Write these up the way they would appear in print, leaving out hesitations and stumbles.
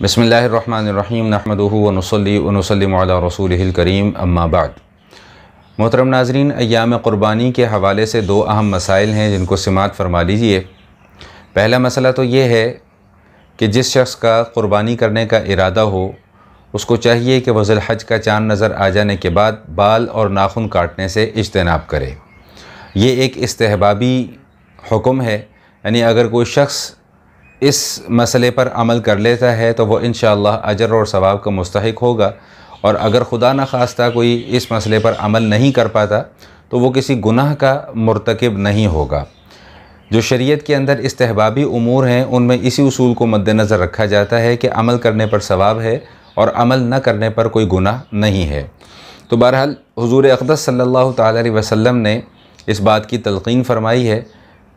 बिस्मिल्लाहिर्रहमानिर्रहीम नहमदुहु व नुसल्ली व नुसल्लिमु अला रसूलिहिल करीम अम्मा बाद। मोहतरम नाज़रीन, अय्याम क़ुरबानी के हवाले से दो अहम मसाइल हैं जिनको समाअत फरमा लीजिए। पहला मसला तो ये है कि जिस शख्स का क़ुरबानी करने का इरादा हो उसको चाहिए कि वह ज़िलहज का चाँद नज़र आ जाने के बाद बाल और नाखून काटने से इज्तनाब करे। ये एक इस्तेहबाबी हुक्म है, यानी अगर कोई शख्स इस मसले पर अमल कर लेता है तो वह इंशाअल्लाह अजर और सवाब का मुस्तहिक होगा, और अगर खुदा न खास्ता कोई इस मसले पर अमल नहीं कर पाता तो वो किसी गुनाह का मुर्तकिब नहीं होगा। जो शरीयत के अंदर इस्तेहबाबी उमूर हैं उनमें इसी उसूल को मद्देनज़र रखा जाता है कि अमल करने पर सवाब है और अमल न करने पर कोई गुनाह नहीं है। तो बहरहाल हुज़ूर अक़दस सल्लल्लाहु तआला अलैहि वसल्लम ने इस बात की तलक़ीन फरमाई है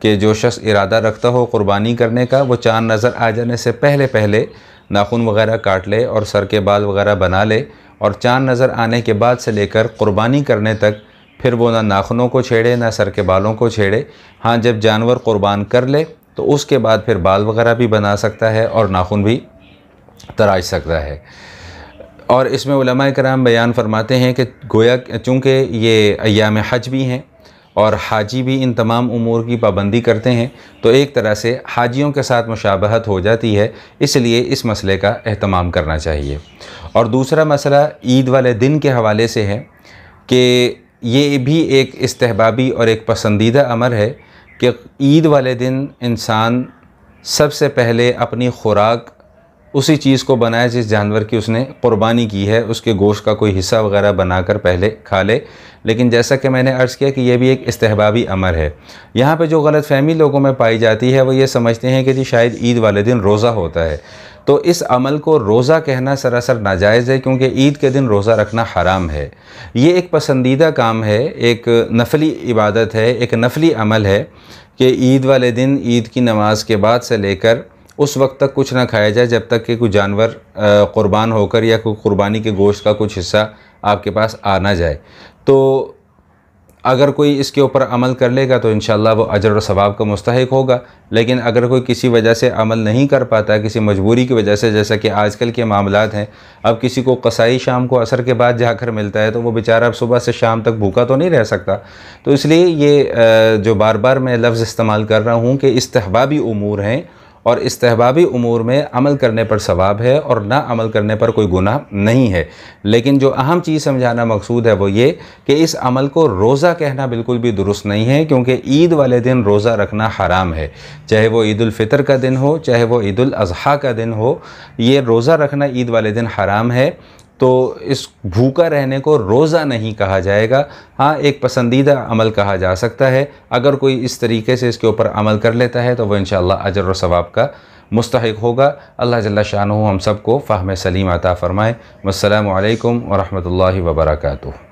कि जो शख्स इरादा रखता हो क़ुरबानी करने का वो चाँद नज़र आ जाने से पहले पहले नाखून वग़ैरह काट ले और सर के बाल वग़ैरह बना ले, और चाँद नज़र आने के बाद से लेकर क़ुरबानी करने तक फिर वो ना नाखूनों को छेड़े ना सर के बालों को छेड़े। हाँ, जब जानवर क़ुरबान कर ले तो उसके बाद फिर बाल वग़ैरह भी बना सकता है और नाखून भी तराश सकता है। और इसमें उलमाए कराम बयान फरमाते हैं कि गोया चूँकि ये अय्याम हज भी हैं और हाजी भी इन तमाम उमूर की पाबंदी करते हैं, तो एक तरह से हाजियों के साथ मुशाबहत हो जाती है, इसलिए इस मसले का एहतमाम करना चाहिए। और दूसरा मसला ईद वाले दिन के हवाले से है कि ये भी एक इस्तेहबाबी और एक पसंदीदा अमर है कि ईद वाले दिन इंसान सबसे पहले अपनी खुराक उसी चीज़ को बनाए जिस जानवर की उसने क़ुरबानी की है, उसके गोश्त का कोई हिस्सा वगैरह बनाकर पहले खा ले। लेकिन जैसा कि मैंने अर्ज़ किया कि यह भी एक इस्तेहबाबी अमर है। यहाँ पे जो गलतफ़हमी लोगों में पाई जाती है वो ये समझते हैं कि जी शायद ईद वाले दिन रोज़ा होता है, तो इस अमल को रोज़ा कहना सरासर नाजायज़ है, क्योंकि ईद के दिन रोज़ा रखना हराम है। ये एक पसंदीदा काम है, एक नफली इबादत है, एक नफली अमल है कि ईद वाले दिन ईद की नमाज के बाद से लेकर उस वक्त तक कुछ ना खाया जाए जब तक कि कोई जानवर क़ुरबान होकर या कोई क़ुरबानी के गोश्त का कुछ हिस्सा आपके पास आ ना जाए। तो अगर कोई इसके ऊपर अमल कर लेगा तो इंशाअल्लाह वो अजर और सवाब का मुस्तहिक होगा। लेकिन अगर कोई किसी वजह से अमल नहीं कर पाता, किसी मजबूरी की वजह से, जैसा कि आजकल के मामलात हैं, अब किसी को कसाई शाम को असर के बाद जाकर मिलता है तो वो बेचारा अब सुबह से शाम तक भूखा तो नहीं रह सकता। तो इसलिए ये जो बार बार मैं लफ्ज़ इस्तेमाल कर रहा हूँ कि इस्तेहबाबी उमूर हैं, और इस्तेहबाबी उमूर में अमल करने पर सवाब है और ना अमल करने पर कोई गुनाह नहीं है। लेकिन जो अहम चीज़ समझाना मकसूद है वो ये कि इस अमल को रोज़ा कहना बिल्कुल भी दुरुस्त नहीं है, क्योंकि ईद वाले दिन रोज़ा रखना हराम है। चाहे वो ईद उल फ़ितर का दिन हो, चाहे वो ईद उल अज़हा का दिन हो, ये रोज़ा रखना ईद वाले दिन हराम है। तो इस भूखा रहने को रोज़ा नहीं कहा जाएगा। हाँ, एक पसंदीदा अमल कहा जा सकता है। अगर कोई इस तरीके से इसके ऊपर अमल कर लेता है तो वह इंशाअल्लाह अजर और सवाब का मुस्तहिक होगा। अल्लाह जल्ला शानुहु हम सबको फ़हम सलीम अता फ़रमाए। वस्सलामु अलैकुम व रहमतुल्लाहि व बरकातुहू।